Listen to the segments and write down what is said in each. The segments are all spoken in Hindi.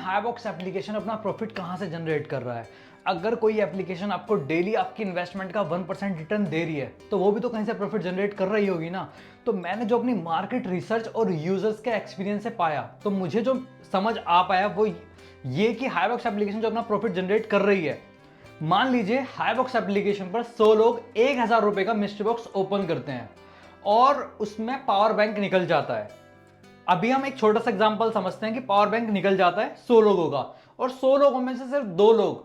हाईबॉक्स एप्लीकेशन अपना प्रॉफिट कहां से जनरेट कर रहा है। अगर कोई एप्लीकेशन आपको डेली आपकी इन्वेस्टमेंट का 1% रिटर्न दे रही है तो वो भी तो कहीं से प्रॉफिट जनरेट कर रही होगी ना। तो मैंने जो अपनी मार्केट रिसर्च और यूजर्स के एक्सपीरियंस से पाया, तो मुझे जो समझ आ पाया वो ये कि हाईबॉक्स एप्लीकेशन जो अपना प्रॉफिट जनरेट कर रही है, मान लीजिए हाईबॉक्स एप्लीकेशन पर 100 लोग 1000 रुपए का मिस्ट्री बॉक्स ओपन करते हैं और उसमें पावर बैंक निकल जाता है। अभी हम एक छोटा सा एग्जांपल समझते हैं कि पावर बैंक निकल जाता है 100 लोगों का, और 100 लोगों में से सिर्फ 2 लोग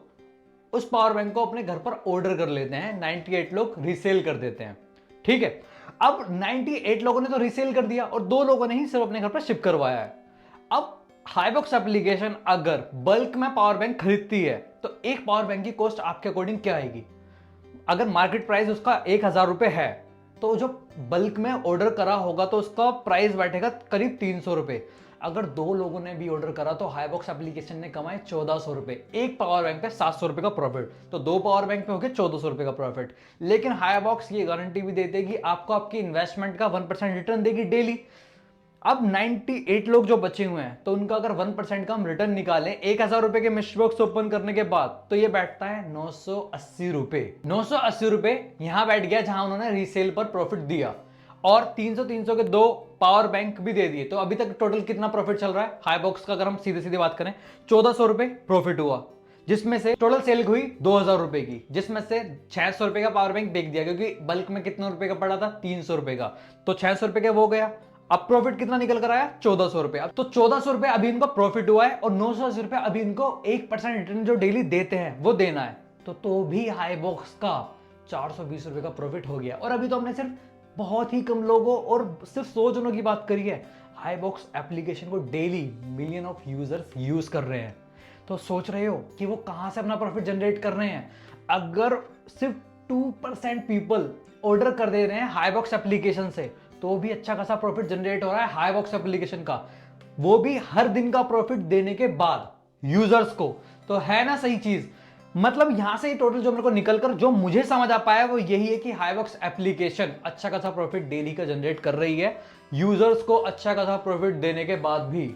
उस पावर बैंक को अपने घर पर ऑर्डर कर लेते हैं, 98 लोग रीसेल कर देते हैं। ठीक है, अब 98 लोगों ने तो रीसेल कर दिया और 2 लोगों ने ही सिर्फ अपने घर पर शिप करवाया है। अब हाईबॉक्स एप्लीकेशन अगर बल्क में पावर बैंक खरीदती है तो एक पावर बैंक की कॉस्ट आपके अकॉर्डिंग क्या आएगी? अगर मार्केट प्राइस उसका 1000 रुपए है तो जो बल्क में ऑर्डर करा होगा तो उसका प्राइस बैठेगा करीब 300 रुपए। अगर 2 लोगों ने भी ऑर्डर करा तो हाईबॉक्स एप्लीकेशन ने कमाए 1400 रुपए। एक पावर बैंक पे 700 रुपए का प्रॉफिट, तो 2 पावर बैंक पे हो गए 1400 रुपए का प्रॉफिट। लेकिन हाईबॉक्स ये गारंटी भी देते कि आपको आपकी इन्वेस्टमेंट का 1% रिटर्न देगी डेली। अब 98 लोग जो बचे हुए हैं तो उनका अगर 1% का हम रिटर्न निकालें 1000 रुपए के मिस्ट्री बॉक्स ओपन करने के बाद, तो ये बैठता है 980 रुपए। 980 रुपए यहां बैठ गया जहां उन्होंने रीसेल पर प्रॉफिट दिया, और 300 के 2 पावर बैंक भी दे दिए। तो अभी तक टोटल कितना प्रॉफिट चल रहा है हाईबॉक्स का? अगर हम सीधे सीधे बात करें, 1400 रुपए प्रॉफिट हुआ, जिसमें से टोटल सेल हुई 2000 रुपए की, जिसमें से 600 रुपए का पावर बैंक बेच दिया, क्योंकि बल्क में कितने रुपए का पड़ा था? 300 रुपए का, तो 600 रुपए का वो गया। अब प्रॉफिट कितना निकल कर आया? 1400 रुपए। अब तो 1400 रुपए अभी इनको प्रॉफिट हुआ है और 980 रुपए अभी इनको 1% रिटर्न जो डेली देते हैं वो देना है। तो भी हाईबॉक्स का 420 रुपए का प्रॉफिट हो गया। और अभी तो हमने सिर्फ बहुत ही कम लोगों और सिर्फ 100 जनों की बात करी है। हाईबॉक्स एप्लीकेशन को daily million of users use कर रहे हैं। तो सोच रहे हो कि वो कहां से अपना प्रॉफिट जनरेट कर रहे हैं? अगर सिर्फ 2% पीपल ऑर्डर कर दे रहे हैं हाईबॉक्स एप्लीकेशन से, तो भी अच्छा खासा प्रॉफिट जनरेट हो रहा है हाईबॉक्स एप्लीकेशन का, वो भी हर दिन का प्रॉफिट देने के बाद यूजर्स को। तो है ना सही चीज? मतलब यहां से टोटल जो मेरे को निकलकर जो मुझे समझ आ पाया वो यही है कि हाईबॉक्स एप्लीकेशन अच्छा खासा प्रॉफिट डेली का जनरेट कर रही है यूजर्स को, अच्छा खासा प्रॉफिट देने के बाद भी।